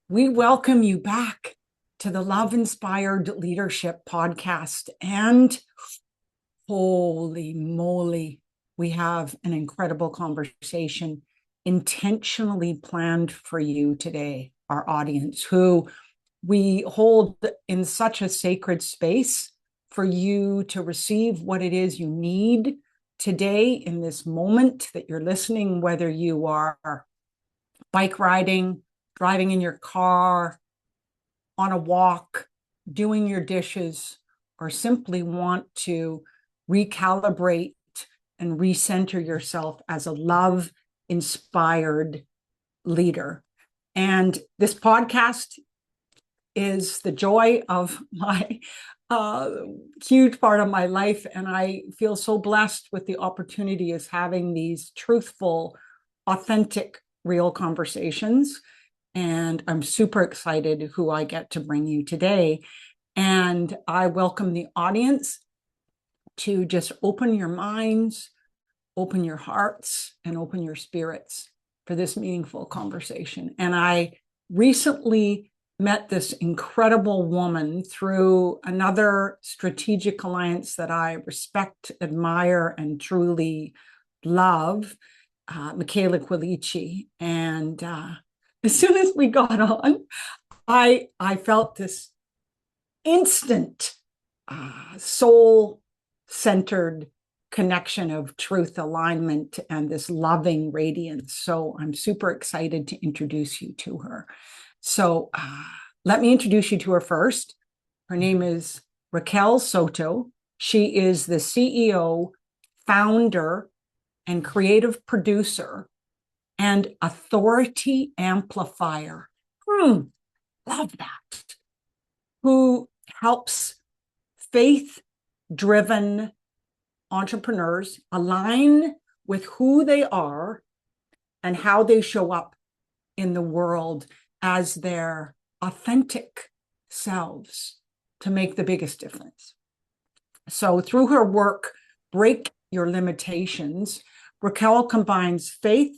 We welcome you back to the Love Inspired Leadership Podcast. And holy moly, we have an incredible conversation intentionally planned for you today, our audience, who we hold in such a sacred space for you to receive what it is you need today in this moment that you're listening, whether you are bike riding, driving in your car, on a walk, doing your dishes, or simply want to recalibrate and recenter yourself as a love inspired leader. And this podcast is the joy of my uh, huge part of my life. And I feel so blessed with the opportunity as having these truthful, authentic, real conversations. And I'm super excited who I get to bring you today. And I welcome the audience to just open your minds, open your hearts, and open your spirits for this meaningful conversation. And I recently met this incredible woman through another strategic alliance that I respect, admire, and truly love, Michaela Quilici. And as soon as we got on, I felt this instant soul centered connection of truth alignment and this loving radiance. So I'm super excited to introduce you to her. So let me introduce you to her first. Her name is Raquel Soto. She is the CEO, founder, and creative producer and authority amplifier. Love that. Who helps faith driven entrepreneurs align with who they are and how they show up in the world as their authentic selves to make the biggest difference. So through her work, Break Your Limitations, Raquel combines faith,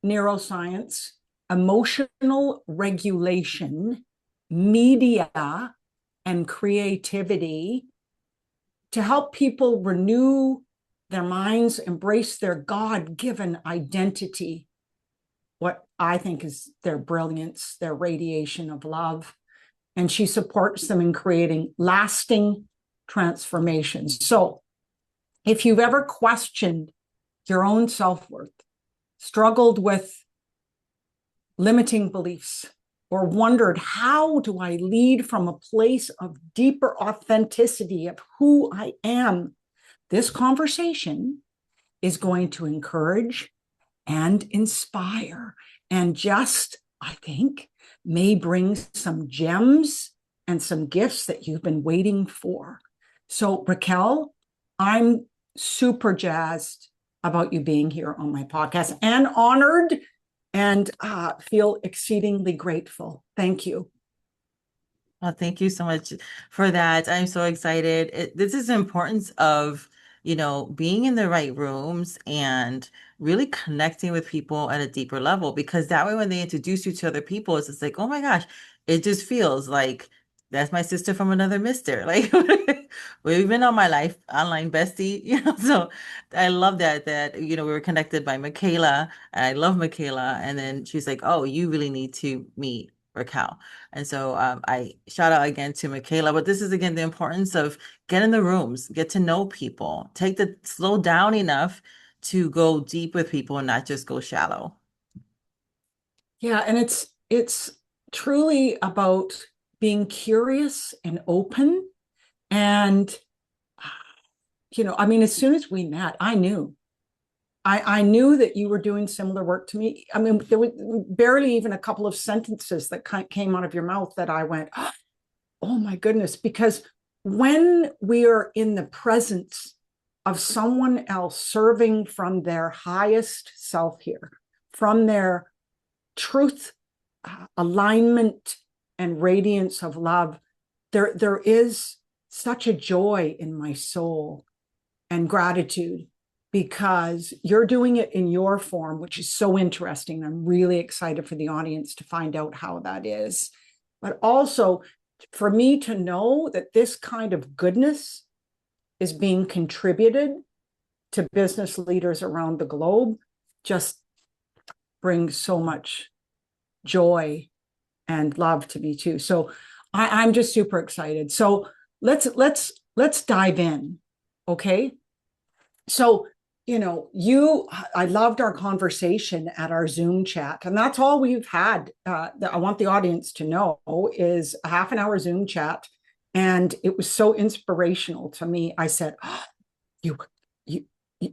neuroscience, emotional regulation, media, and creativity to help people renew their minds, embrace their God-given identity, what I think is their brilliance, their radiation of love. And she supports them in creating lasting transformations. So if you've ever questioned your own self-worth, struggled with limiting beliefs, or wondered, how do I lead from a place of deeper authenticity of who I am? This conversation is going to encourage and inspire, and just, I think, may bring some gems and some gifts that you've been waiting for. So, Raquel, I'm super jazzed about you being here on my podcast and honored and feel exceedingly grateful. Thank you. Well, thank you so much for that. I'm so excited. This is the importance of, being in the right rooms and really connecting with people at a deeper level, because that way when they introduce you to other people, it's just like, oh my gosh, it just feels like that's my sister from another mister. Like we've been on my life online bestie, so I love that, we were connected by Michaela. And I love Michaela. And then she's like, oh, you really need to meet Raquel. And so I shout out again to Michaela, but this is again the importance of get in the rooms, get to know people, slow down enough to go deep with people and not just go shallow. Yeah, and it's truly about being curious and open. And I mean, as soon as we met, I knew that you were doing similar work to me. I mean, there was barely even a couple of sentences that came out of your mouth that I went, oh my goodness, because when we are in the presence of someone else serving from their highest self here, from their truth, alignment, and radiance of love, there is such a joy in my soul and gratitude. because you're doing it in your form, which is so interesting. I'm really excited for the audience to find out how that is. But also for me to know that this kind of goodness is being contributed to business leaders around the globe just brings so much joy and love to me too. So I'm just super excited. So let's dive in. Okay. So, I loved our conversation at our Zoom chat, and that's all we've had. I want the audience to know is a half an hour Zoom chat, and it was so inspirational to me. I said, oh, "You, you,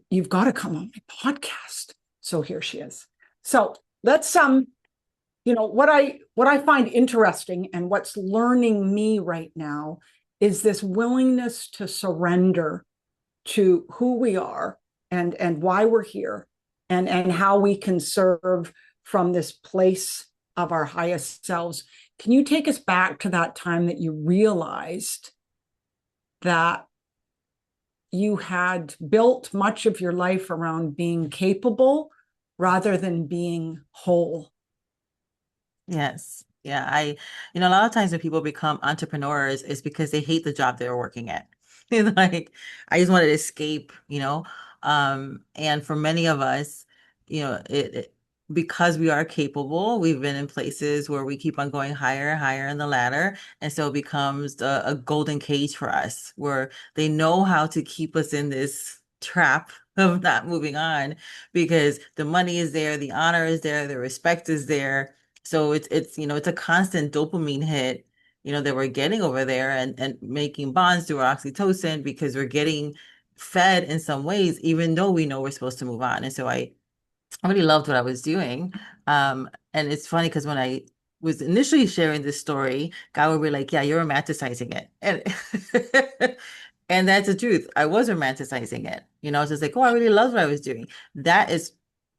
you've got to come on my podcast." So here she is. So let's what I find interesting and what's learning me right now is this willingness to surrender to who we are and why we're here and how we can serve from this place of our highest selves. Can you take us back to that time that you realized that you had built much of your life around being capable rather than being whole? Yes. Yeah. A lot of times when people become entrepreneurs, it's because they hate the job they're working at. Like, I just wanted to escape, and for many of us, because we are capable, we've been in places where we keep on going higher and higher in the ladder. And so it becomes a golden cage for us where they know how to keep us in this trap of not moving on because the money is there, the honor is there, the respect is there. So it's a constant dopamine hit, that we're getting over there and making bonds through oxytocin because we're getting fed in some ways, even though we know we're supposed to move on. And so I really loved what I was doing. And it's funny because when I was initially sharing this story, God would be like, "Yeah, you're romanticizing it." And that's the truth. I was romanticizing it. It's just like, "Oh, I really loved what I was doing." That is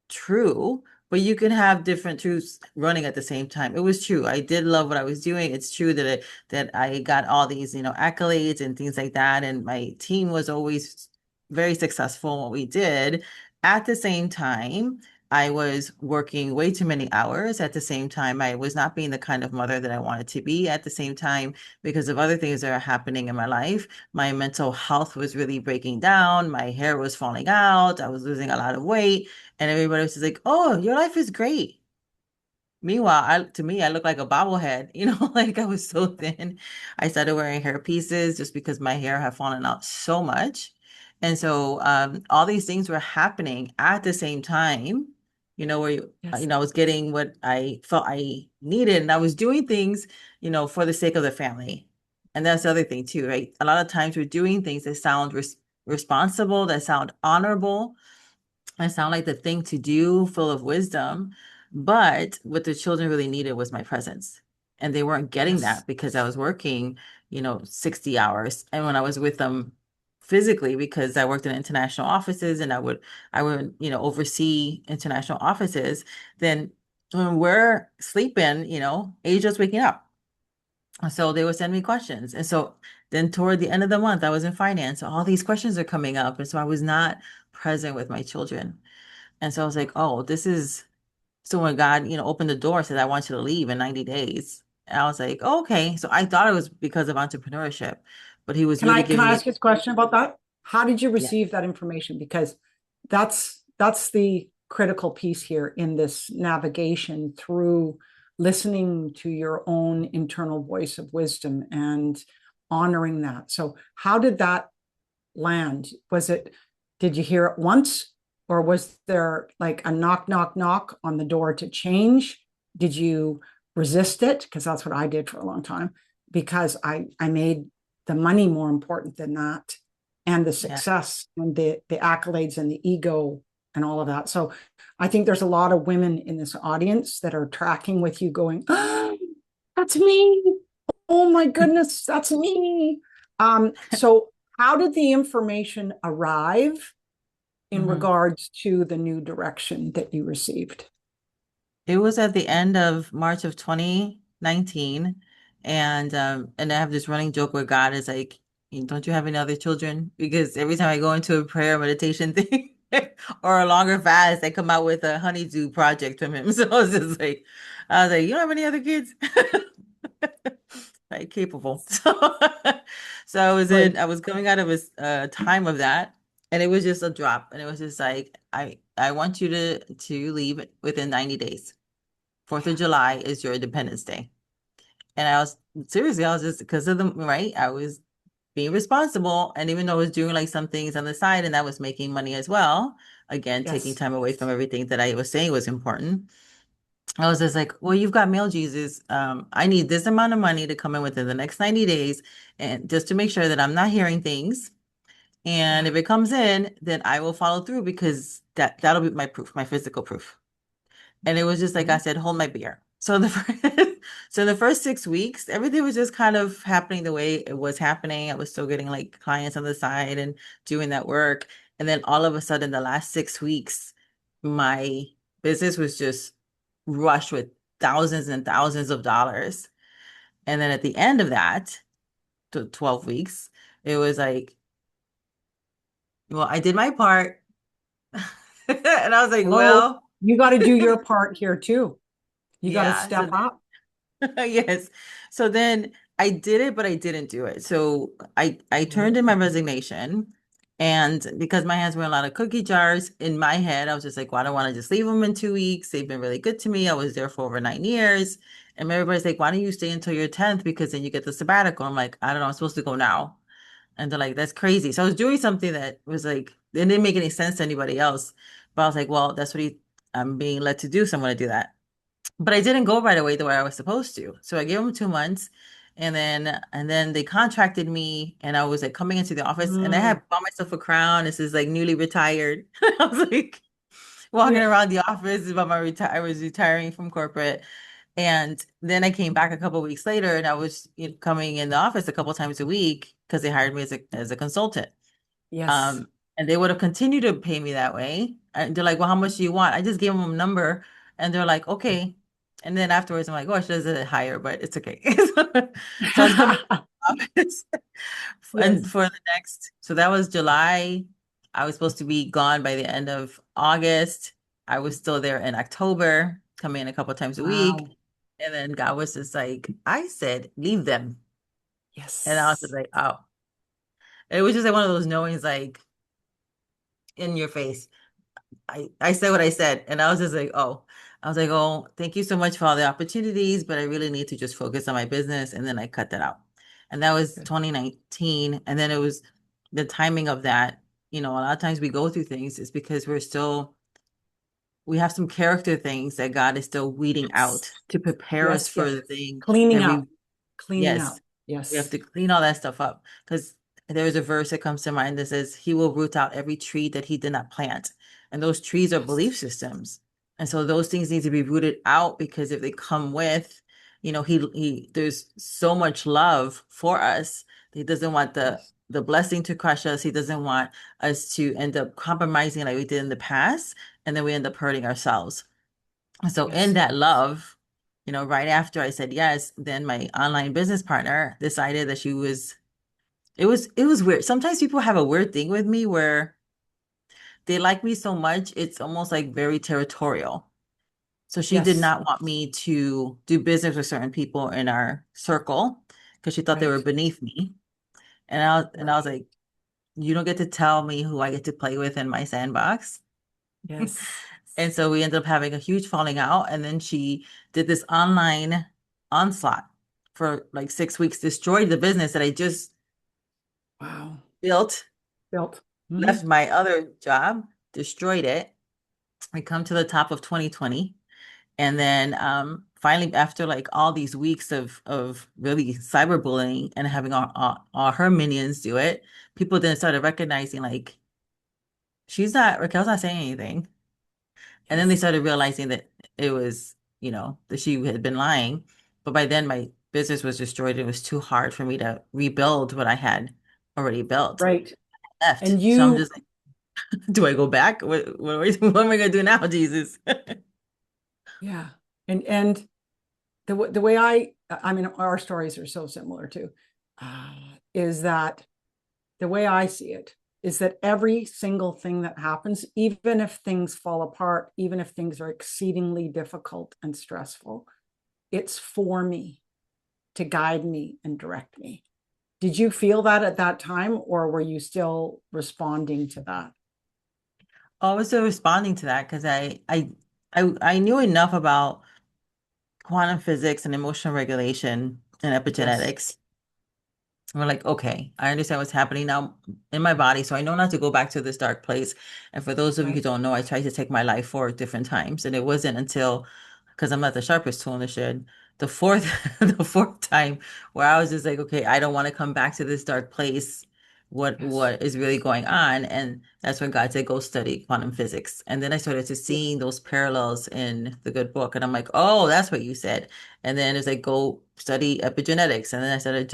true, but you can have different truths running at the same time. It was true. I did love what I was doing. It's true that I got all these, accolades and things like that. And my team was always very successful in what we did. At the same time, I was working way too many hours. At the same time, I was not being the kind of mother that I wanted to be. At the same time, because of other things that are happening in my life, my mental health was really breaking down. My hair was falling out. I was losing a lot of weight. And everybody was just like, "Oh, your life is great." Meanwhile, to me, I look like a bobblehead, like I was so thin. I started wearing hair pieces just because my hair had fallen out so much. And so all these things were happening at the same time, where Yes. I was getting what I felt I needed, and I was doing things, for the sake of the family. And that's the other thing too, right? A lot of times we're doing things that sound responsible, that sound honorable, I sound like the thing to do, full of wisdom. But what the children really needed was my presence. And they weren't getting Yes. that because I was working, 60 hours. And when I was with them physically, because I worked in international offices and I would, oversee international offices, then when we're sleeping, Asia's waking up. So they would send me questions. And so then toward the end of the month, I was in finance. So all these questions are coming up. And so I was not present with my children. And so I was like, oh, this is so when God, opened the door, said, "I want you to leave in 90 days." And I was like, oh, okay. So I thought it was because of entrepreneurship, but he was Can really I can giving I ask me, you a question about that? How did you yeah, receive that information? Because that's the critical piece here in this navigation through listening to your own internal voice of wisdom and honoring that. So how did that land? Did you hear it once, or was there like a knock, knock, knock on the door to change? Did you resist it? Because that's what I did for a long time, because I made the money more important than that, and the yeah. success and the accolades and the ego and all of that. So I think there's a lot of women in this audience that are tracking with you going, oh, that's me. Oh my goodness, that's me. So how did the information arrive in Mhm. regards to the new direction that you received? It was at the end of March of 2019. And I have this running joke where God is like, "Don't you have any other children?" Because every time I go into a prayer meditation thing, or a longer fast. They come out with a honeydew project from him. So I was like, you don't have any other kids? Like capable. So Good. I was coming out of a time of that, and it was just a drop, and it was just like, I want you to leave within 90 days. Fourth of Yeah. July is your Independence Day. And I was seriously, I was just because of the right, I was being responsible. And even though I was doing like some things on the side and that was making money as well, again, taking Yes. time away from everything that I was saying was important. I was just like, well, you've got mail, Jesus. I need this amount of money to come in within the next 90 days and just to make sure that I'm not hearing things. And Yeah. if it comes in, then I will follow through because that'll be my proof, my physical proof. And it was just like I Mhm. said, hold my beer. So so the first 6 weeks, everything was just kind of happening the way it was happening. I was still getting like clients on the side and doing that work. And then all of a sudden, the last 6 weeks, my business was just rushed with thousands and thousands of dollars. And then at the end of that, 12 weeks, it was like, well, I did my part. And I was like, Hello. well, You got to do your part here too. You got to yeah. step So up. yes. So then I did it, but I didn't do it. So I turned in my Oh, resignation. And because my hands were in a lot of cookie jars in my head, I was just like, well, I don't want to just leave them in 2 weeks. They've been really good to me. I was there for over 9 years. And everybody's like, why don't you stay until your 10th? Because then you get the sabbatical. I'm like, I don't know, I'm supposed to go now. And they're like, that's crazy. So I was doing something that was like, it didn't make any sense to anybody else. But I was like, well, that's what I'm being led to do. So I'm going to do that. But I didn't go right away the way I was supposed to. So I gave them 2 months and then they contracted me and I was like coming into the office and I mm, had bought myself a crown. This is like newly retired. I was like walking yeah. around the office about I was retiring from corporate. And then I came back a couple of weeks later and I was coming in the office a couple times a week because they hired me as a consultant. Yes. Um, and they would have continued to pay me that way. And they're like, well, how much do you want? I just gave them a number and they're like, okay. And then afterwards, I'm like, oh, I should have said it higher, but it's okay. So I was coming to the office and Yes. for the next, so that was July. I was supposed to be gone by the end of August. I was still there in October, coming in a couple times a week. Wow. And then God was just like, I said, leave them. And I was just Yes. like, oh, it was just like one of those knowings, like in your face. I said what I said, and I was just like, oh, I was like, oh, thank you so much for all the opportunities, but I really need to just focus on my business. And then I cut that out. And that was Good. 2019. And then it was the timing of that. A lot of times we go through things is because we have some character things that God is still weeding Yes. out to prepare us Yes. for Yes. the thing Cleaning that up. Cleaning yes, up. we have Yes. to clean all that stuff up because there's a verse that comes to mind that says he will root out every tree that he did not plant. And those trees are belief Yes. systems. And so those things need to be rooted out because if they come with, he there's so much love for us. He doesn't want Yes. the blessing to crush us. He doesn't want us to end up compromising like we did in the past, and then we end up hurting ourselves. So in Yes. that love, right after I said yes, then my online business partner decided that it was weird. Sometimes people have a weird thing with me where they like me so much, it's almost like very territorial. So she did Yes. not want me to do business with certain people in our circle because she thought they were Right. beneath me. And I was Right. like, you don't get to tell me who I get to play with in my sandbox. Yes. And so we ended up having a huge falling out. And then she did this online onslaught for like 6 weeks, destroyed the business that I just Wow. built, Built. left Mhm. my other job, destroyed it. I come to the top of 2020. And then finally, after like all these weeks of really cyberbullying and having all her minions do it, people then started recognizing like Raquel's not saying anything. And then they Yes. started realizing that it was, that she had been lying. But by then my business was destroyed. It was too hard for me to rebuild what I had already built. Right. Left. And So I'm you, just like, do I go back? What am I gonna do now, Jesus? yeah. And the way I mean, our stories are so similar too, is that the way I see it. is that every single thing that happens, even if things fall apart, even if things are exceedingly difficult and stressful, it's for me, to guide me and direct me. Did you feel that at that time, or were you still responding to that? I was still responding to that because I knew enough about quantum physics and emotional regulation and Yes. epigenetics. We're like, okay, I understand what's happening now in my body, so I know not to go back to this dark place. And for those of you who Right. don't know, I tried to take my life forward different times, and it wasn't until, because I'm not the sharpest tool in the shed, the fourth, the fourth time where I was just like, okay, I don't want to come back to this dark place. Yes. What is really going on? And that's when God said, go study quantum physics. And then I started to Yeah. seeing those parallels in the good book, and I'm like, oh, that's what you said. And then it's like, go study epigenetics, and then I started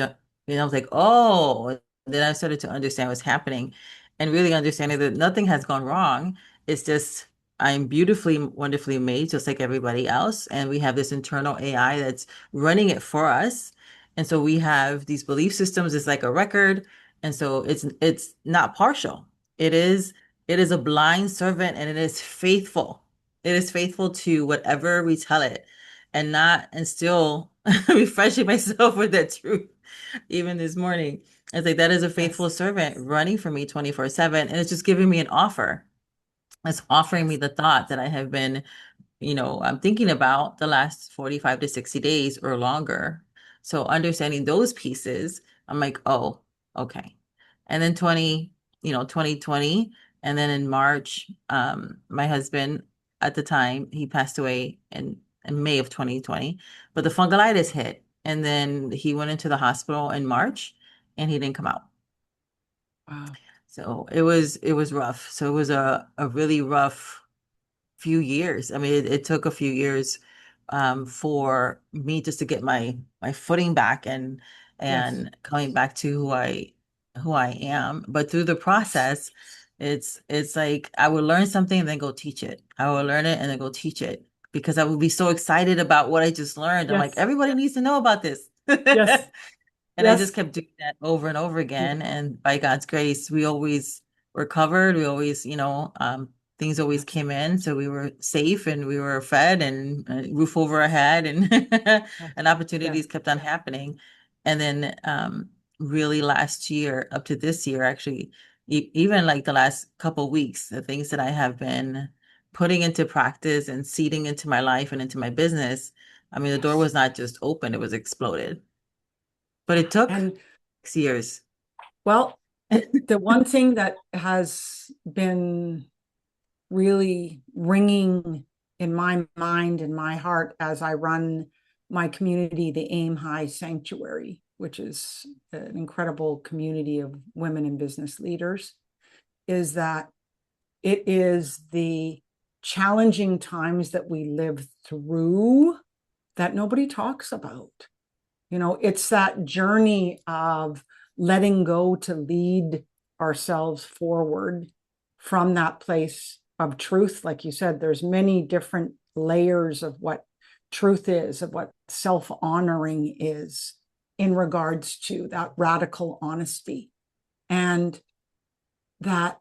I was like, oh, and then I started to understand what's happening and really understanding that nothing has gone wrong. It's just I'm beautifully, wonderfully made, just like everybody else. And we have this internal AI that's running it for us. And so we have these belief systems, it's like a record. And so it's not partial. It is it is a blind servant and it is faithful. It is faithful to whatever we tell it and still refreshing myself with that truth even this morning. It's like that is a Yes. faithful servant running for me 24/7. And it's just giving me an offer. It's offering me Yes. the thought that I have been I'm thinking about the last 45 to 60 days or longer. So understanding those pieces, I'm like, oh, okay. And then 2020, and then in March, my husband at the time, he passed away in May of 2020, but the fungolitis hit. And then he went into the hospital in March and he didn't come out. Wow. So it was rough. So it was a really rough few years. I mean, it took a few years for me just to get my footing back Yes. and coming back to who I am. But through the Yes. process, it's like I would learn something and then go teach it. I would learn it and then go teach it because I would be so excited about what I just learned. I'm like, Yes. everybody needs to know about this. Yes. And I just Yes. kept doing that over and over again. Beautiful. And by God's grace, we always were covered. We always, things always Yes. came in. So we were safe and we were fed and a roof over our head and Yes. and Yes. opportunities kept on happening. And then really last year up to this year, actually, even like the last couple weeks, the things that I have been putting into practice and seeding into my life and into my business, I mean, the door Yes. was not just open, it was exploded. But it took And 6 years. well, the one thing that has been really ringing in my mind and my heart as I run my community, the Aim High Sanctuary, which is an incredible community of women and business leaders, is that it is the challenging times that we live through that nobody talks about. It's that journey of letting go to lead ourselves forward from that place of truth. Like you said, there's many different layers of what truth is, of what self-honoring is in regards to that radical honesty. And that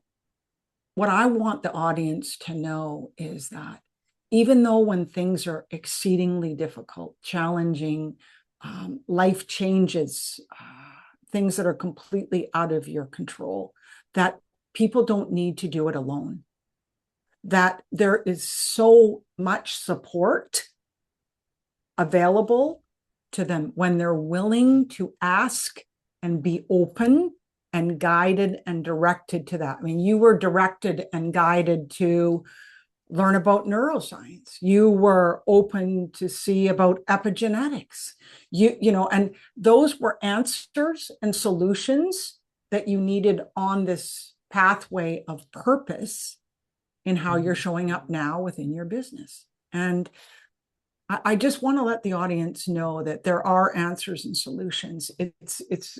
what I want the audience to know is that even though when things are exceedingly difficult, challenging, life changes, things that are completely out of your control, that people don't need to do it alone, that there is so much support available to them when they're willing to ask and be open and guided and directed to that. I mean, you were directed and guided to learn about neuroscience. You were open to see about epigenetics. And those were answers and solutions that you needed on this pathway of purpose in how you're showing up now within your business. And I just want to let the audience know that there are answers and solutions. It's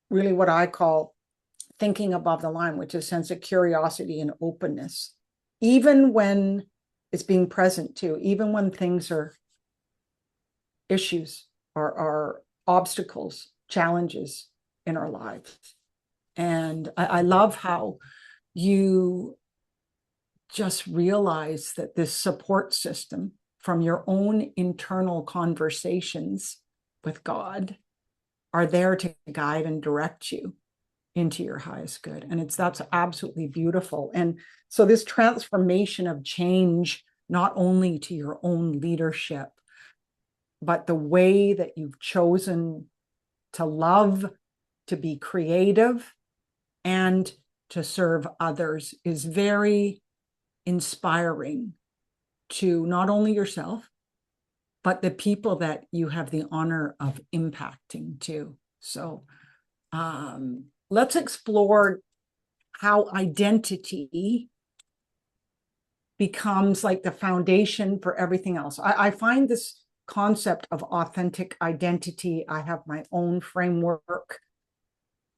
really what I call thinking above the line, which is a sense of curiosity and openness, even when it's being present too, even when things are issues or are obstacles, challenges in our lives. And I love how you just realize that this support system from your own internal conversations with God are there to guide and direct you into your highest good. And that's absolutely beautiful. And so this transformation of change, not only to your own leadership, but the way that you've chosen to love, to be creative, and to serve others is very inspiring to not only yourself, but the people that you have the honor of impacting too. So let's explore how identity becomes like the foundation for everything else. I find this concept of authentic identity, I have my own framework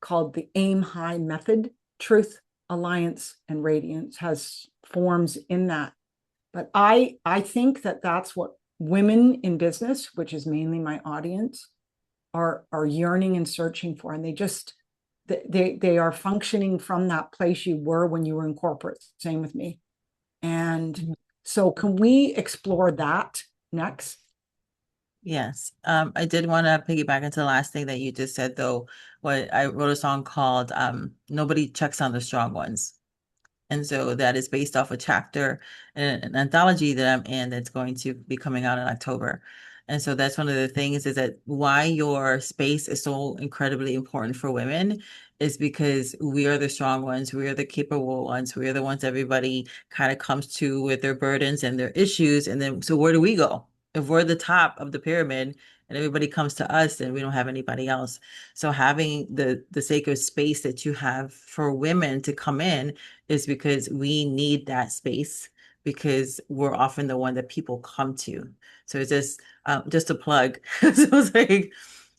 called the Aim High Method. Truth, Alliance, and Radiance has forms in that. But I think that that's what women in business, which is mainly my audience, are yearning and searching for. And they are functioning from that place you were when you were in corporate. Same with me. And so can we explore that next? Yes. I did want to piggyback into the last thing that you just said, though. What I wrote a song called Nobody Checks on the Strong Ones. And so that is based off a chapter in an anthology that I'm in that's going to be coming out in October. And so that's one of the things is that why your space is so incredibly important for women is because we are the strong ones, we are the capable ones, we are the ones everybody kind of comes to with their burdens and their issues. And then so where do we go? If we're the top of the pyramid and everybody comes to us, then we don't have anybody else. So having the sacred space that you have for women to come in is because we need that space because we're often the one that people come to. So it's just a plug. So it's like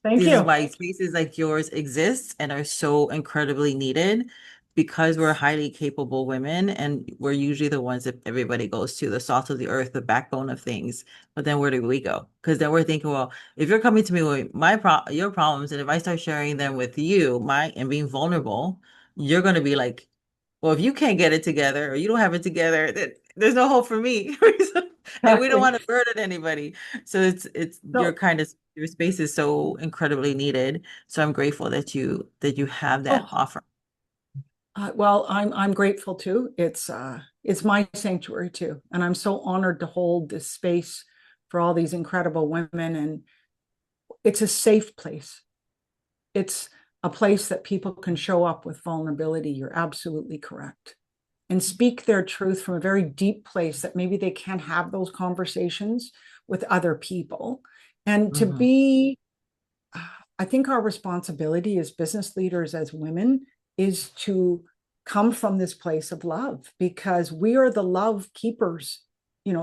Thank this is you. why spaces like yours exist and are so incredibly needed because we're highly capable women and we're usually the ones that everybody goes to, the salt of the earth, the backbone of things. But then where do we go? Because then we're thinking, well, if you're coming to me with your problems, and if I start sharing them with you, and being vulnerable, you're going to be like, well, if you can't get it together or you don't have it together, then there's no hope for me. And we don't Exactly. want to burden anybody. So it's So your space is so incredibly needed. So I'm grateful that you have that oh, offer. well, I'm grateful too. It's my sanctuary too, and I'm so honored to hold this space for all these incredible women. And it's a safe place. It's a place that people can show up with vulnerability. You're absolutely correct. And speak their truth from a very deep place that maybe they can't have those conversations with other people. And to Mhm. be, I think our responsibility as business leaders, as women, is to come from this place of love because we are the love keepers,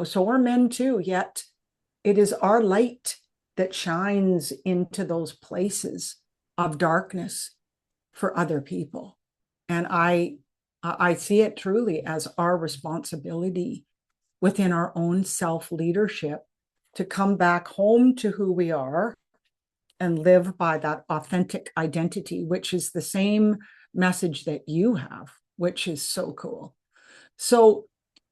so are men too. Yet it is our light that shines into those places of darkness for other people. And I see it truly as our responsibility within our own self leadership to come back home to who we are and live by that authentic identity, which is the same message that you have, which is so cool. So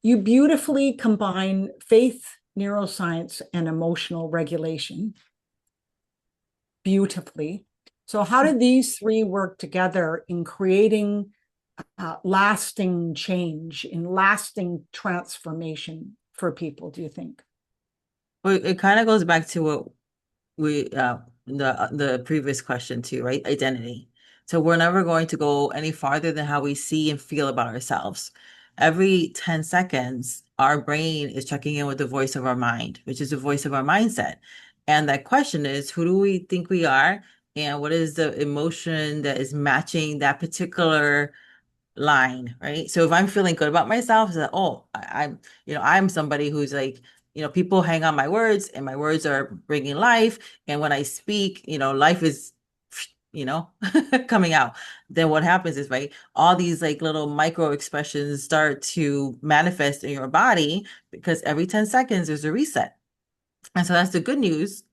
you beautifully combine faith, neuroscience, and emotional regulation beautifully. So, how did these three work together in creating lasting change, in lasting transformation for people, do you think? Well, it kind of goes back to what we the previous question too, right? Identity. So we're never going to go any farther than how we see and feel about ourselves. Every 10 seconds, our brain is checking in with the voice of our mind, which is the voice of our mindset. And that question is, who do we think we are? And what is the emotion that is matching that particular line, right? So if I'm feeling good about myself, it's like, oh, I'm somebody who's like, people hang on my words and my words are bringing life. And when I speak, life is, you know, coming out. Then what happens is, right, all these like little micro expressions start to manifest in your body because every 10 seconds there's a reset. And so that's the good news.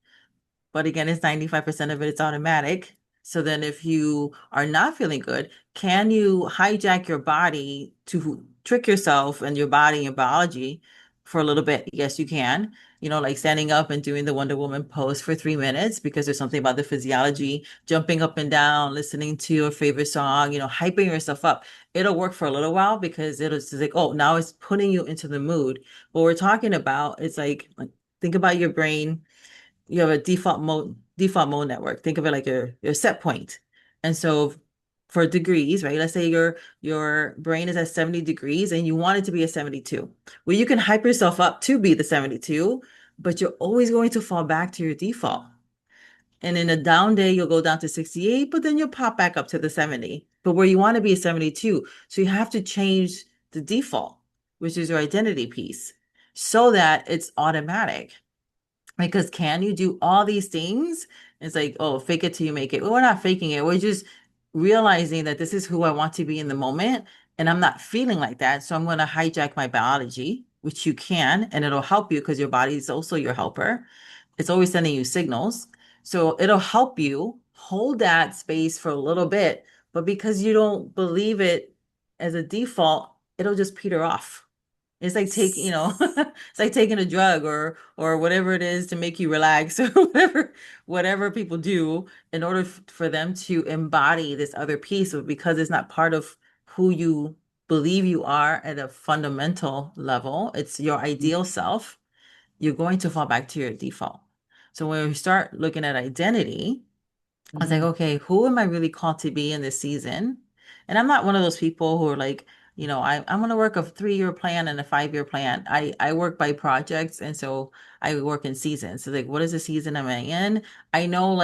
But again, it's 95% of it, it's automatic. So then if you are not feeling good, can you hijack your body to trick yourself and your body and your biology for a little bit? Yes, you can. Like standing up and doing the Wonder Woman pose for 3 minutes because there's something about the physiology, jumping up and down, listening to your favorite song, hyping yourself up. It'll work for a little while because it'll just like, oh, now it's putting you into the mood. What we're talking about, it's like think about your brain. You have a default mode network. Think of it like your set point. And so for degrees, right? Let's say your brain is at 70 degrees and you want it to be at 72. Well, you can hype yourself up to be the 72, but you're always going to fall back to your default. And in a down day, you'll go down to 68, but then you'll pop back up to the 70. But where you want to be is 72. So you have to change the default, which is your identity piece, so that it's automatic. Because can you do all these things? It's like, oh, fake it till you make it. Well, we're not faking it. We're just realizing that this is who I want to be in the moment. And I'm not feeling like that. So I'm going to hijack my biology, which you can, and it'll help you because your body is also your helper. It's always sending you signals. So it'll help you hold that space for a little bit. But because you don't believe it as a default, it'll just peter off. It's like taking, it's like taking a drug or whatever it is to make you relax or whatever people do in order for them to embody this other piece of because it's not part of who you believe you are at a fundamental level. It's your ideal self. You're going to fall back to your default. So when we start looking at identity, I was like, Mhm. okay, who am I really called to be in this season? And I'm not one of those people who are like, I'm going to work a 3-year plan and a 5-year plan. I work by projects. And so I work in seasons. So like, what is the season am I in? I know,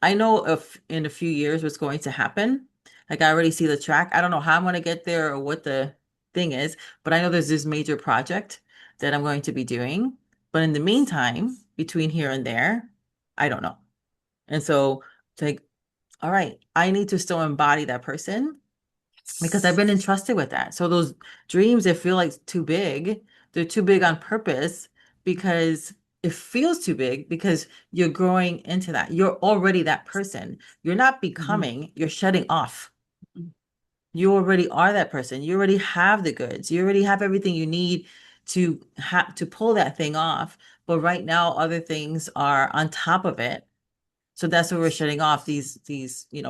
I know if in a few years what's going to happen. Like I already see the track. I don't know how I'm going to get there or what the thing is, but I know there's this major project that I'm going to be doing. But in the meantime, between here and there, I don't know. And so it's like, all right, I need to still embody that person because I've been Yes. entrusted with that. So those dreams that feel like too big, they're too big on purpose because it feels too big because you're growing into that. You're already that person. You're not Mhm. becoming, you're shutting off. You already are that person. You already have the goods. You already have everything you need to have to pull that thing off. But right now, other things are on top of it, so that's where we're shutting off these,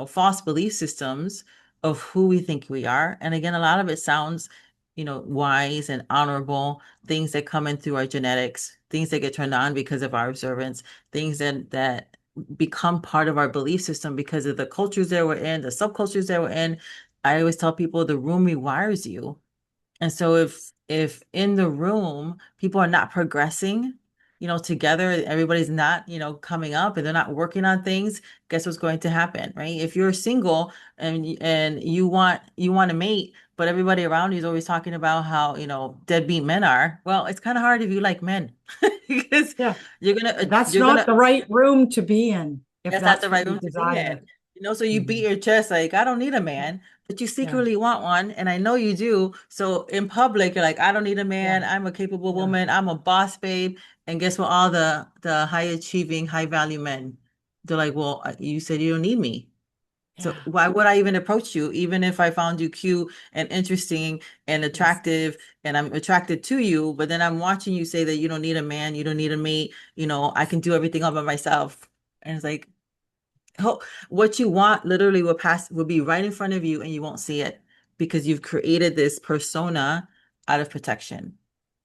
false belief systems of who we think we are. And again, a lot of it sounds, wise and honorable, things that come in through our genetics, things that get turned on because of our observance, things that become part of our belief system because of the cultures that we're in, the subcultures that we're in. I always tell people the room rewires you. And so if in the room people are not progressing, together, everybody's not, coming up and they're not working on things, guess what's going to happen, right? If you're single and you want to mate, but everybody around you is always talking about how, deadbeat men are, well, it's kind of hard if you like men because Yeah. you're gonna That's you're not gonna the right room to be in if that's not the that's what right you room to be desire. in. So you beat Mhm. your chest like, I don't need a man, but you Yeah. secretly want one, and I know you do. So in public, you're like, I don't need a Yeah. man. I'm a capable Yeah. woman. I'm a boss babe. And guess what? All the high achieving, high value men, they're like, well, you said you don't need me. So Yeah. why would I even approach you, even if I found you cute and interesting and Yes. attractive, and I'm attracted to you, but then I'm watching you say that you don't need a man, you don't need a mate, I can do everything all by myself. And it's like, oh, what you want literally will be right in front of you and you won't see it because you've created this persona out of protection.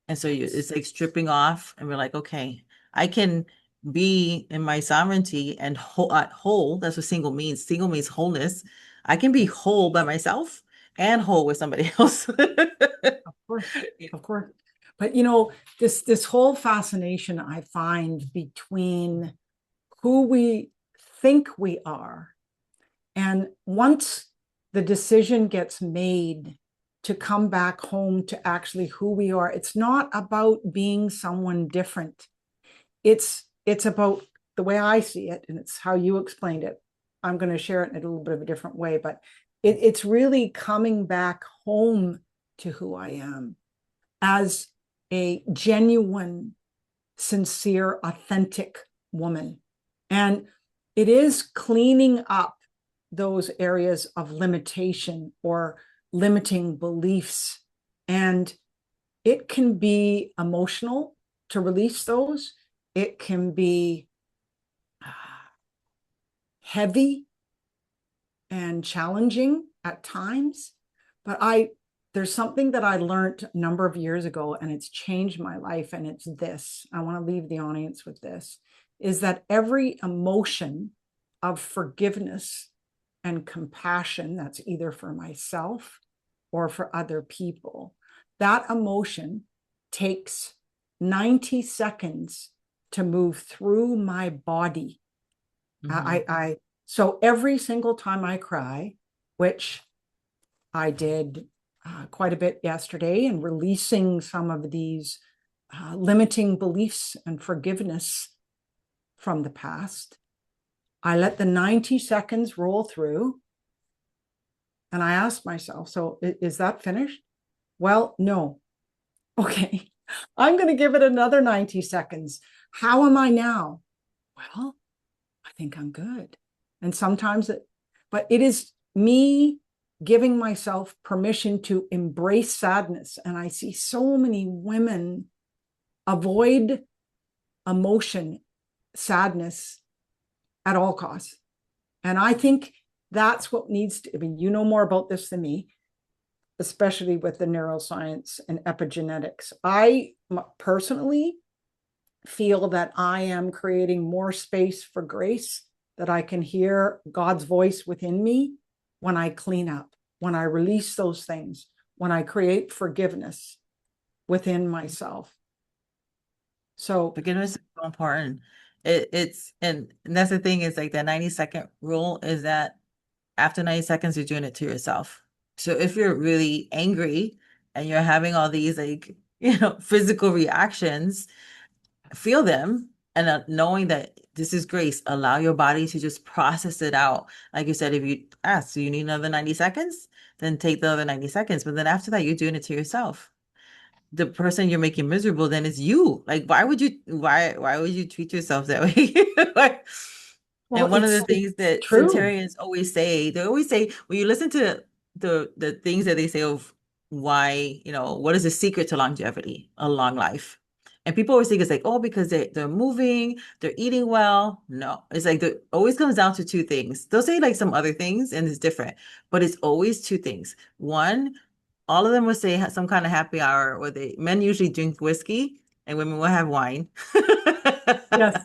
And so Yes. it's like stripping off and we're like, okay, I can be in my sovereignty and whole. That's what single means. Single means wholeness. I can be Yes. whole by myself and whole with somebody else. Of course. Of course. But this whole fascination I find between who we think we are, and once the decision gets made to come back home to actually who we are, it's not about being someone different. It's about the way I see it, and it's how you explained it. I'm going to share it in a little bit of a different way, but it's really coming back home to who I am as a genuine, sincere, authentic woman. And it is cleaning up those areas of limitation or limiting beliefs. And it can be emotional to release those. It can be heavy and challenging at times. But there's something that I learned a number of years ago, and it's changed my life. And it's this. I want to leave the audience with this, is that every emotion of forgiveness and compassion, that's either for myself or for other people, that emotion takes 90 seconds to move through my body. Mm-hmm. So every single time I cry, which I did quite a bit yesterday, and releasing some of these limiting beliefs and forgiveness from the past, I let the 90 seconds roll through. And I asked myself, so is that finished? Well, no. Okay. I'm going to give it another 90 seconds. How am I now? Well, I think I'm good. And sometimes but it is me giving myself permission to embrace sadness. And I see so many women avoid emotion, sadness at all costs. And I think that's what needs to, I mean, you know more about this than me, especially with the neuroscience and epigenetics. I personally feel that I am creating more space for grace, that I can hear God's voice within me when I clean up, when I release those things, when I create forgiveness within myself. So, Forgiveness is so important. And that's the thing is like the 90-second rule is that after 90 seconds, you're doing it to yourself. So if you're really angry and you're having all these like, physical reactions, feel them and knowing that this is grace, allow your body to just process it out. Like you said, if you ask, do you need another 90 seconds? Then take the other 90 seconds. But then after that, you're doing it to yourself. The person you're making miserable then is you. Like, why would you treat yourself that way? Like, well, and one of the it's things that true. centurions always say, they always say, when you listen to the things that they say of why, what is the secret to longevity, a long life? And people always think it's like, oh, because they're moving, they're eating well. No, it's like it always comes down to two things. They'll say like some other things and it's different, but it's always two things. One, all of them will say some kind of happy hour where men usually drink whiskey and women will have wine. Yes.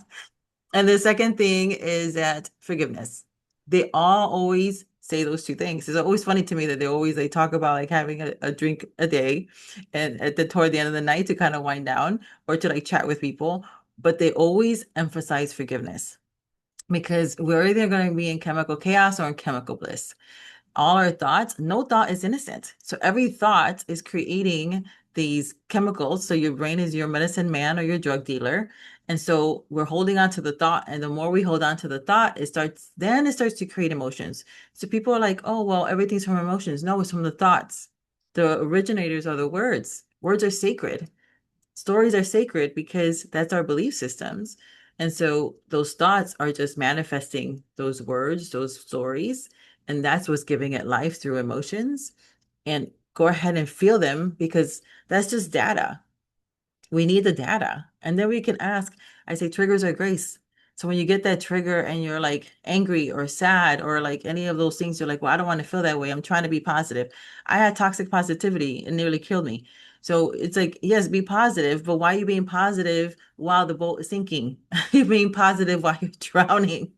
And the second thing is that forgiveness. They all always say those two things. It's always funny to me that they talk about like having a drink a day and toward the end of the night to kind of wind down or to like chat with people, but they always emphasize forgiveness because we're either going to be in chemical chaos or in chemical bliss. All our thoughts, no thought is innocent. So every thought is creating these chemicals. So your brain is your medicine man or your drug dealer. And so we're holding on to the thought. And the more we hold on to the thought, it starts to create emotions. So people are like, oh, well, everything's from emotions. No, it's from the thoughts. The originators are the words. Words are sacred. Stories are sacred because that's our belief systems. And so those thoughts are just manifesting those words, those stories, and that's what's giving it life through emotions. And go ahead and feel them because that's just data. We need the data. And then we can ask, I say triggers are grace. So when you get that trigger and you're like angry or sad or like any of those things, you're like, well, I don't want to feel that way. I'm trying to be positive. I had toxic positivity and nearly killed me. So it's like, yes, be positive, but why are you being positive while the boat is sinking? You're being positive while you're drowning.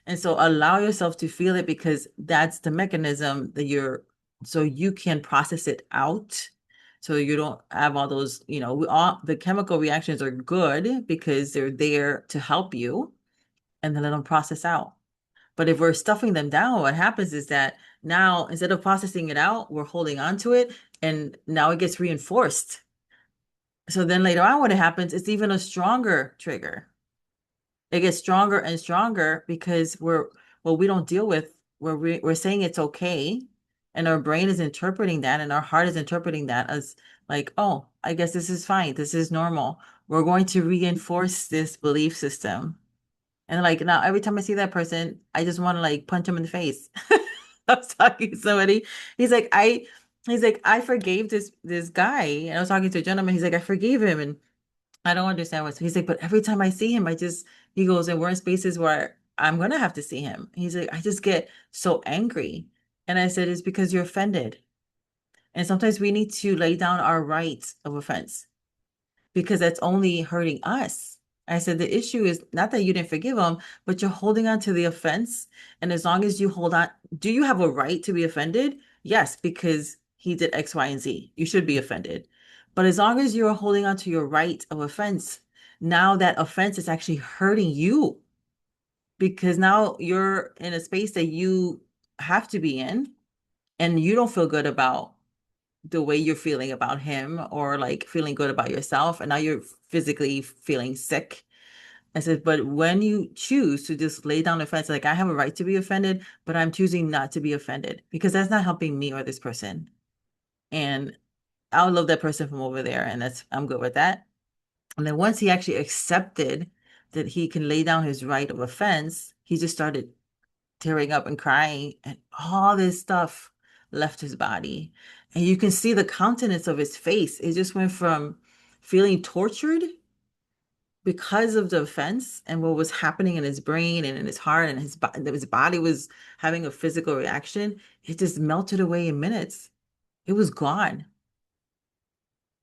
And so allow yourself to feel it because that's the mechanism that so you can process it out. So you don't have all those, the chemical reactions are good because they're there to help you and then let them process out. But if we're stuffing them down, what happens is that now instead of processing it out, we're holding on to it and now it gets reinforced. So then later on, what happens, it's even a stronger trigger. It gets stronger and stronger because we don't deal with where we're saying it's okay and our brain is interpreting that and our heart is interpreting that as like, oh, I guess this is fine, this is normal. We're going to reinforce this belief system And like now, every time I see that person, I just want to like punch him in the face. I was talking to somebody. He's like, he's like, I forgave this guy. And I was talking to a gentleman. He's like, I forgave him, and I don't understand what's. He's like, but every time I see him, I just. He goes, and we're in spaces where I'm gonna have to see him. He's like, I just get so angry, and I said, it's because you're offended, and sometimes we need to lay down our rights of offense because that's only hurting us. I said the issue is not that you didn't forgive him, but you're holding on to the offense. And as long as you hold on, do you have a right to be offended? Yes, because he did X, Y, and Z. You should be offended. But as long as you're holding on to your right of offense, now that offense is actually hurting you because now you're in a space that you have to be in and you don't feel good about the way you're feeling about him or like feeling good about yourself and now you're physically feeling sick. I said, but when you choose to just lay down the fence, like I have a right to be offended, but I'm choosing not to be offended because that's not helping me or this person. And I'll love that person from over there, and that's I'm good with that. And then once he actually accepted that he can lay down his right of offense, he just started tearing up and crying, and all this stuff left his body. And you can see the countenance of his face. It just went from feeling tortured because of the offense and what was happening in his brain and in his heart and his body was having a physical reaction. It just melted away in minutes. It was gone.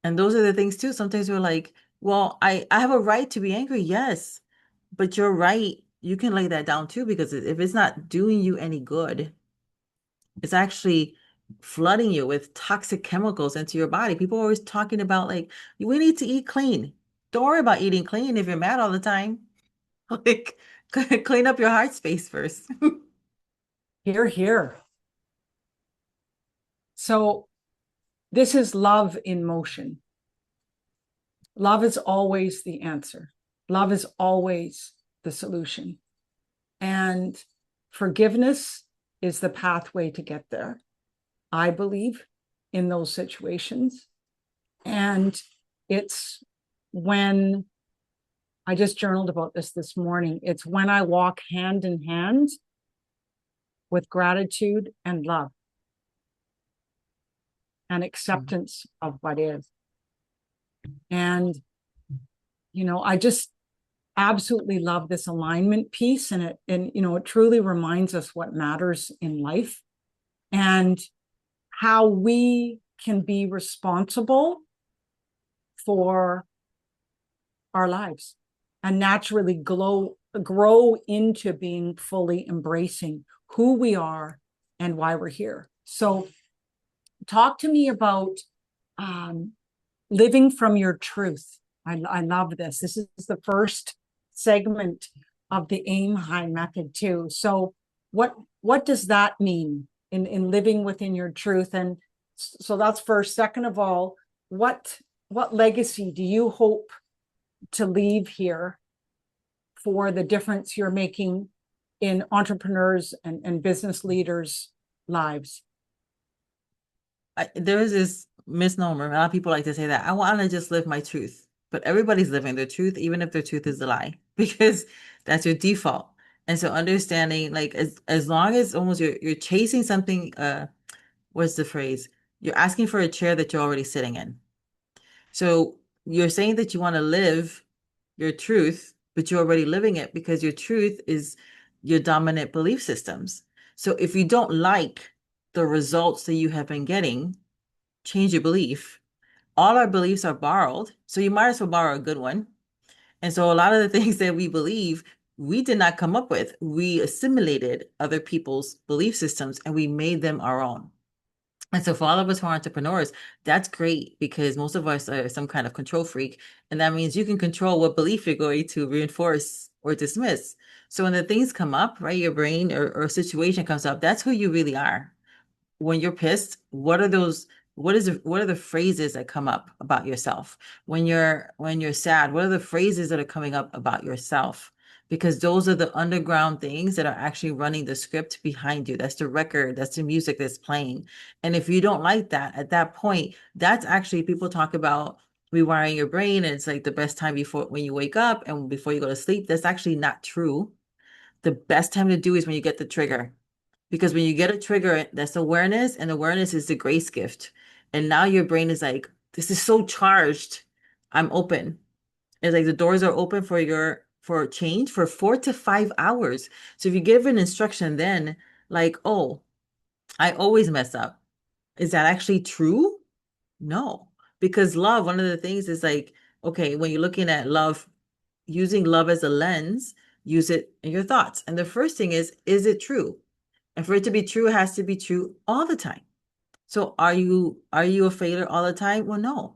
And those are the things too. Sometimes we're like, well, I have a right to be angry. Yes, but you're right. You can lay that down too, because if it's not doing you any good, it's actually flooding you with toxic chemicals into your body. People are always talking about like, we need to eat clean. Don't worry about eating clean if you're mad all the time. Like, clean up your heart space first. Here, here. So this is love in motion. Love is always the answer. Love is always the solution. And forgiveness is the pathway to get there. I believe in those situations. And it's when I just journaled about this morning. It's when I walk hand in hand with gratitude and love and acceptance of what is. And, I just absolutely love this alignment piece. And it truly reminds us what matters in life and how we can be responsible for our lives and naturally grow into being fully embracing who we are and why we're here. So talk to me about um, living from your truth. I love this. This is the first segment of the aim high method too. So what does that mean in living within your truth? And so that's first. Second of all, what legacy do you hope to leave here for the difference you're making in entrepreneurs and business leaders' lives? There is this misnomer. A lot of people like to say that I want to just live my truth, but everybody's living their truth, even if their truth is a lie, because that's your default. And so understanding, like as long as almost you're chasing something, what's the phrase? You're asking for a chair that you're already sitting in. So you're saying that you want to live your truth, but you're already living it because your truth is your dominant belief systems. So if you don't like the results that you have been getting, change your belief. All our beliefs are borrowed, so you might as well borrow a good one. And so a lot of the things that we believe, we did not come up with. We assimilated other people's belief systems and we made them our own. And so for all of us who are entrepreneurs, that's great because most of us are some kind of control freak. And that means you can control what belief you're going to reinforce or dismiss. So when the things come up, right, your brain or a situation comes up, that's who you really are. When you're pissed, what are the phrases that come up about yourself? When you're sad, what are the phrases that are coming up about yourself? Because those are the underground things that are actually running the script behind you. That's the record, that's the music that's playing. And if you don't like that, at that point, that's actually people talk about rewiring your brain and it's like the best time before when you wake up and before you go to sleep. That's actually not true. The best time to do is when you get the trigger. Because when you get a trigger, that's awareness, and awareness is the grace gift. And now your brain is like, this is so charged. I'm open. It's like the doors are open for your for change for 4 to 5 hours. So if you give an instruction then, like, oh, I always mess up. Is that actually true? No. Because love, one of the things is like, okay, when you're looking at love, using love as a lens, use it in your thoughts. And the first thing is it true? And for it to be true, it has to be true all the time. So are you a failure all the time? Well, no.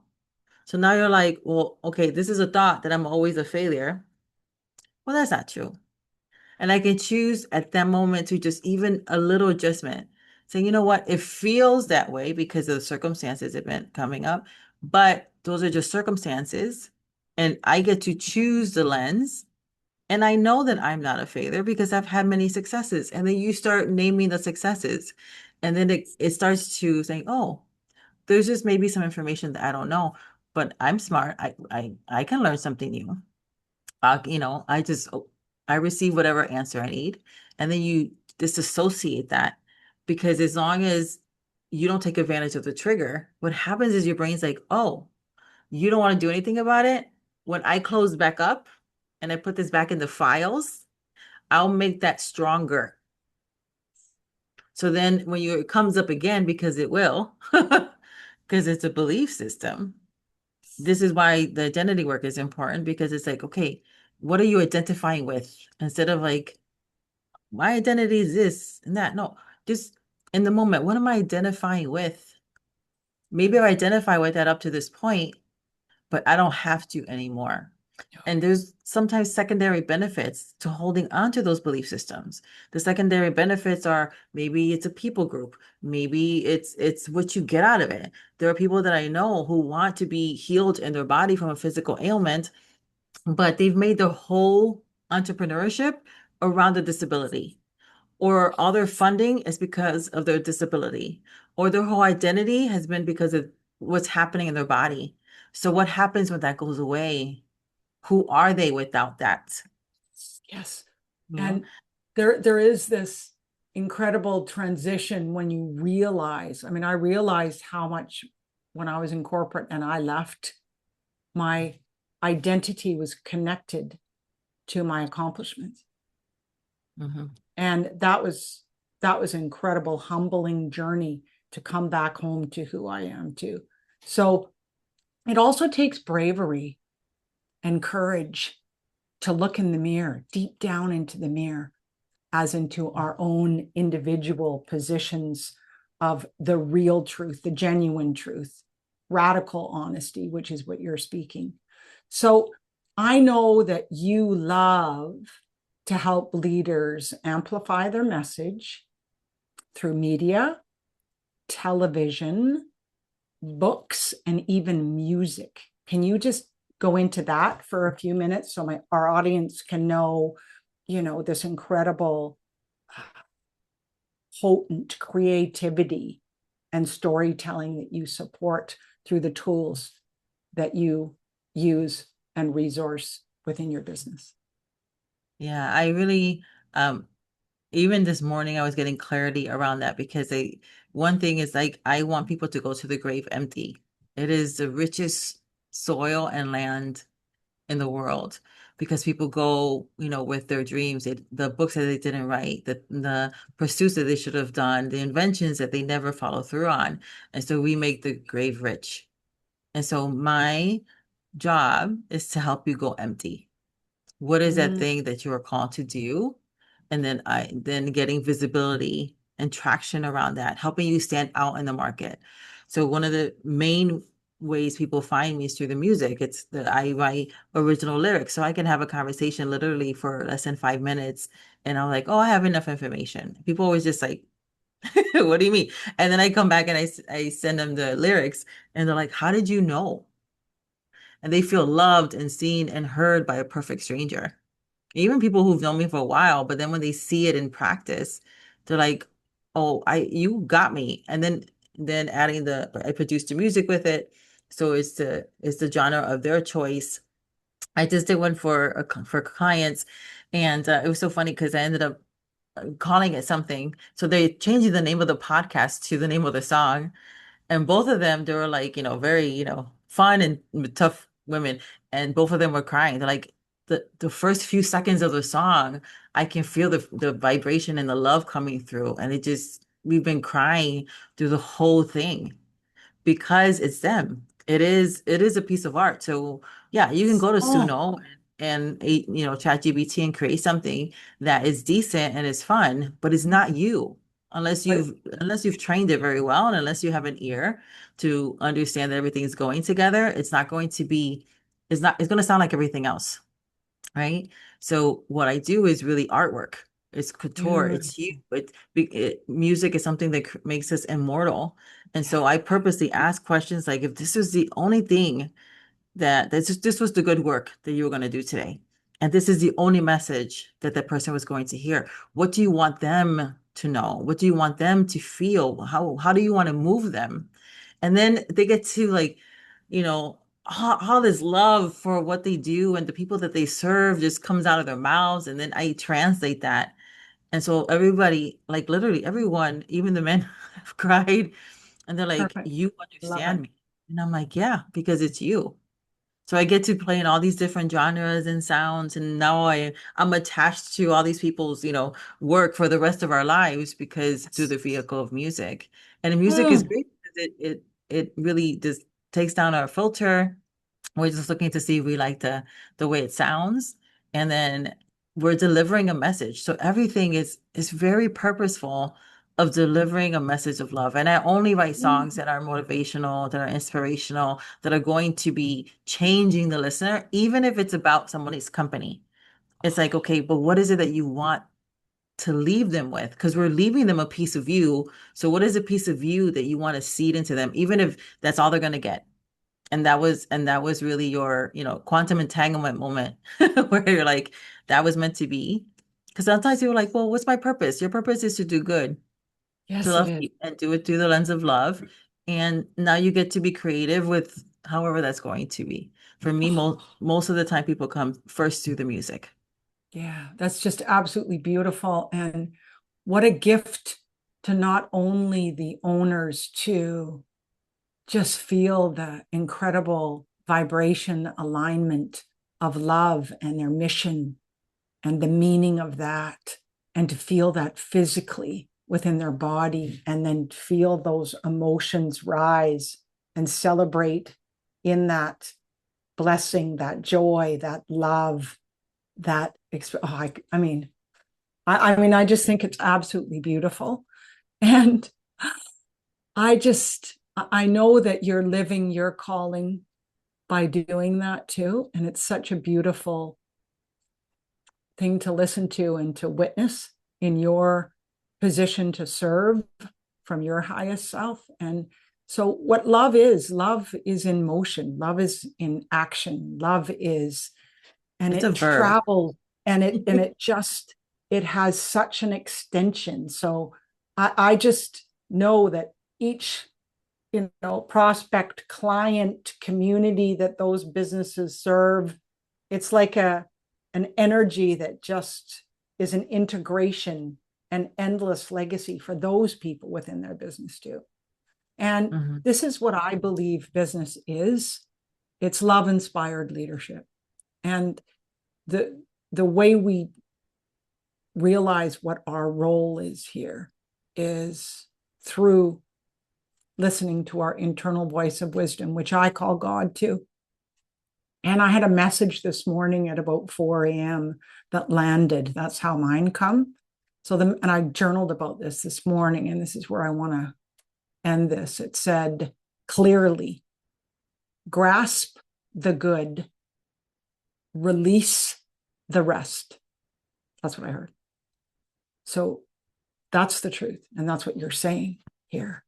So now you're like, well, okay, this is a thought that I'm always a failure. Well, that's not true. And I can choose at that moment to just even a little adjustment. Say, you know what? It feels that way because of the circumstances that have been coming up, but those are just circumstances. And I get to choose the lens. And I know that I'm not a failure because I've had many successes. And then you start naming the successes. And then it starts to say, oh, there's just maybe some information that I don't know, but I'm smart. I can learn something new. I just I receive whatever answer I need. And then you disassociate that because as long as you don't take advantage of the trigger, what happens is your brain's like, oh, you don't want to do anything about it. When I close back up and I put this back in the files, I'll make that stronger. So then when it comes up again, because it will, because it's a belief system, this is why the identity work is important because it's like, okay, what are you identifying with? Instead of like, my identity is this and that. No, just in the moment, what am I identifying with? Maybe I identify with that up to this point, but I don't have to anymore. And there's sometimes secondary benefits to holding on to those belief systems. The secondary benefits are maybe it's a people group, maybe it's what you get out of it. There are people that I know who want to be healed in their body from a physical ailment, but they've made their whole entrepreneurship around the disability, or all their funding is because of their disability, or their whole identity has been because of what's happening in their body. So what happens when that goes away? Who are they without that? Yes. You know? And there is this incredible transition when you realize, I mean, I realized how much when I was in corporate and I left, my identity was connected to my accomplishments. Mhm. And that was an incredible, humbling journey to come back home to who I am too. So it also takes bravery and courage to look in the mirror, deep down into the mirror, as into our own individual positions of the real truth, the genuine truth, radical honesty, which is what you're speaking. So I know that you love to help leaders amplify their message through media, television, books, and even music. Can you just go into that for a few minutes so our audience can know, this incredible, potent creativity and storytelling that you support through the tools that you use and resource within your business? Yeah, I really even this morning I was getting clarity around that because one thing is like I want people to go to the grave empty. It is the richest soil and land in the world because people go, with their dreams, the books that they didn't write, the pursuits that they should have done, the inventions that they never follow through on. And so we make the grave rich. And so my job is to help you go empty. What is that Mm, thing that you are called to do? And then getting visibility and traction around that, helping you stand out in the market. So one of the main ways people find me is through the music. It's that I write original lyrics. So I can have a conversation literally for less than 5 minutes. And I'm like, oh, I have enough information. People always just like, what do you mean? And then I come back and I send them the lyrics and they're like, how did you know? And they feel loved and seen and heard by a perfect stranger. Even people who've known me for a while, but then when they see it in practice, they're like, "Oh, you got me." And then adding I produced the music with it. So it's the genre of their choice. I just did one for clients, and it was so funny because I ended up calling it something. So they changed the name of the podcast to the name of the song. And both of them, they were like, very, fun and tough women. And both of them were crying. They're like, the first few seconds of the song, I can feel the vibration and the love coming through. And we've been crying through the whole thing because it's them. It is a piece of art. So yeah, you can go to Oh, Suno and ChatGPT and create something that is decent and is fun, but it's not you unless but you've trained it very well and unless you have an ear to understand that everything's going together. It's going to sound like everything else, right? So what I do is really artwork. It's couture. It's you. beautiful. Music is something that makes us immortal. And so I purposely ask questions like, if this was the only thing this was the good work that you were going to do today, and this is the only message that that person was going to hear, what do you want them to know? What do you want them to feel? How do you want to move them? And then they get to like, all this love for what they do and the people that they serve just comes out of their mouths. And then I translate that. And so everybody, like literally everyone, even the men have cried and they're like, Perfect. you Love it. understand me. And I'm like, yeah, because it's you. So I get to play in all these different genres and sounds, and now I'm attached to all these people's, work for the rest of our lives because through Yes. the vehicle of music. And the music is Mm, great because it really just takes down our filter. We're just looking to see if we like the way it sounds, and then we're delivering a message. So everything is very purposeful of delivering a message of love. And I only write songs mm. that are motivational, that are inspirational, that are going to be changing the listener, even if it's about somebody's company. It's like, okay, but what is it that you want to leave them with? Because we're leaving them a piece of you. So what is a piece of you that you want to seed into them, even if that's all they're going to get? And that was really your, quantum entanglement moment where you're like, that was meant to be. Because sometimes you're like, well, what's my purpose? Your purpose is to do good, to Yes, it love is. people and do it through the lens of love. And now you get to be creative with however that's going to be. For me, Oh, most of the time people come first through the music. yeah, that's just absolutely beautiful. And what a gift to not only the owners to just feel the incredible vibration alignment of love and their mission and the meaning of that, and to feel that physically within their body, and then feel those emotions rise and celebrate in that blessing, that joy, that love, I just think it's absolutely beautiful. And I know that you're living your calling by doing that too. And it's such a beautiful thing to listen to and to witness in your position to serve from your highest self. And so, what love is in motion, love is in action, love is, and It's a it verb. travels, it has such an extension. So, I just know that each prospect, client, community that those businesses serve, it's like an energy that just is an integration and endless legacy for those people within their business too. And Mhm. this is what I believe business is. It's love inspired leadership. And the way we realize what our role is here is through listening to our internal voice of wisdom, which I call God too. And I had a message this morning at about 4 a.m. that landed. That's how mine come. And I journaled about this morning, and this is where I want to end this. It said clearly, grasp the good, release the rest. That's what I heard. So that's the truth. And that's what you're saying here.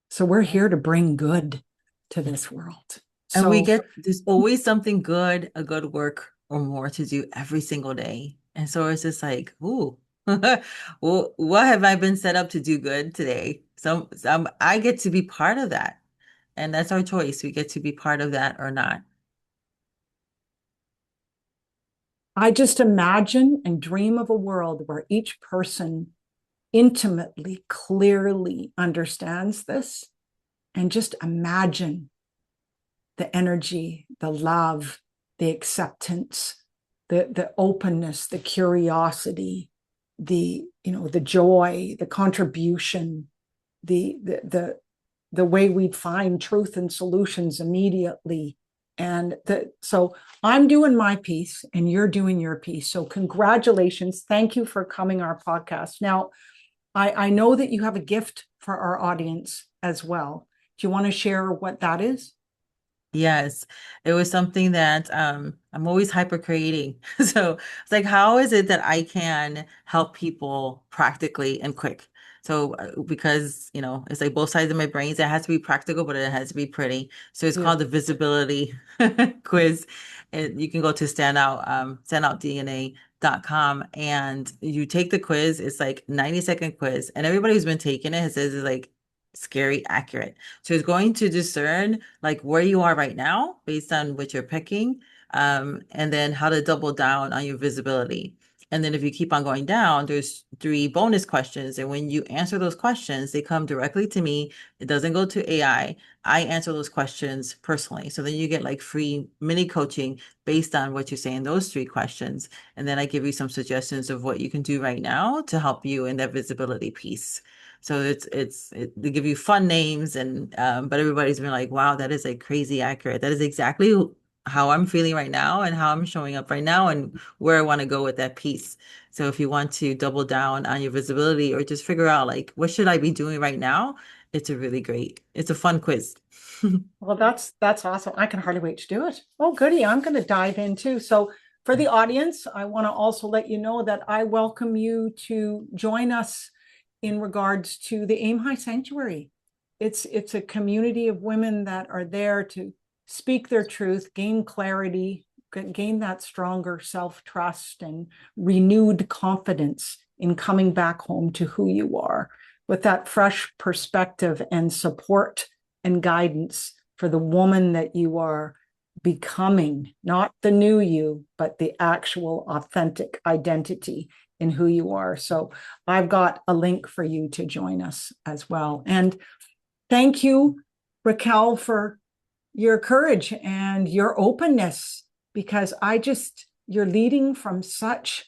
So we're here to bring good to this world. And So there's always something good, a good work or more to do every single day. And so it's just like, ooh, well, what have I been set up to do good today? I get to be part of that. And that's our choice. We get to be part of that or not. I just imagine and dream of a world where each person intimately, clearly understands this, and just imagine the energy, the love, the acceptance, the openness, the curiosity, the joy, the contribution, the way we'd find truth and solutions immediately. And so I'm doing my piece and you're doing your piece. So congratulations. Thank you for coming our podcast. Now, I know that you have a gift for our audience as well. Do you want to share what that is? Yes, it was something that I'm always hyper creating. So it's like, how is it that I can help people practically and quick? So because it's like both sides of my brains, it has to be practical, but it has to be pretty. So it's called the Beautiful. visibility quiz. And you can go to standoutdna.com and you take the quiz. It's like 90-second quiz, and everybody who's been taking it says it's like scary accurate. So it's going to discern like where you are right now based on what you're picking, and then how to double down on your visibility. And then if you keep on going down, there's 3 bonus questions. And when you answer those questions, they come directly to me. It doesn't go to AI. I answer those questions personally. So then you get like free mini coaching based on what you say in those 3 questions. And then I give you some suggestions of what you can do right now to help you in that visibility piece. So they give you fun names, and but everybody's been like, wow, that is like crazy accurate. That is exactly how I'm feeling right now and how I'm showing up right now and where I want to go with that piece. So if you want to double down on your visibility or just figure out like what should I be doing right now, it's a fun quiz. Well, that's awesome. I can hardly wait to do it. Oh, goody. I'm going to dive in too. So for the audience, I want to also let you know that I welcome you to join us in regards to the Aim High Sanctuary. It's a community of women that are there to speak their truth, gain clarity, gain that stronger self-trust and renewed confidence in coming back home to who you are with that fresh perspective and support and guidance for the woman that you are becoming, not the new you, but the actual authentic identity in who you are. So I've got a link for you to join us as well. And thank you, Raquel, for your courage and your openness, because you're leading from such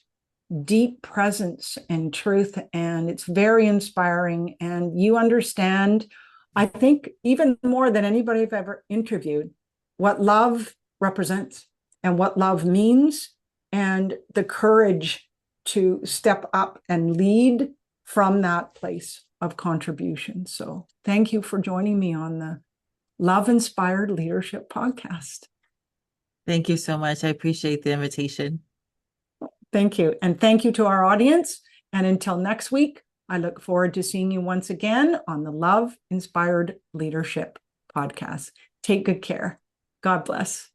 deep presence and truth, and it's very inspiring. And you understand, I think, even more than anybody I've ever interviewed, what love represents and what love means, and the courage to step up and lead from that place of contribution. So thank you for joining me on the Love Inspired Leadership Podcast. Thank you so much. I appreciate the invitation. Thank you. And thank you to our audience. And until next week, I look forward to seeing you once again on the Love Inspired Leadership Podcast. Take good care. God bless.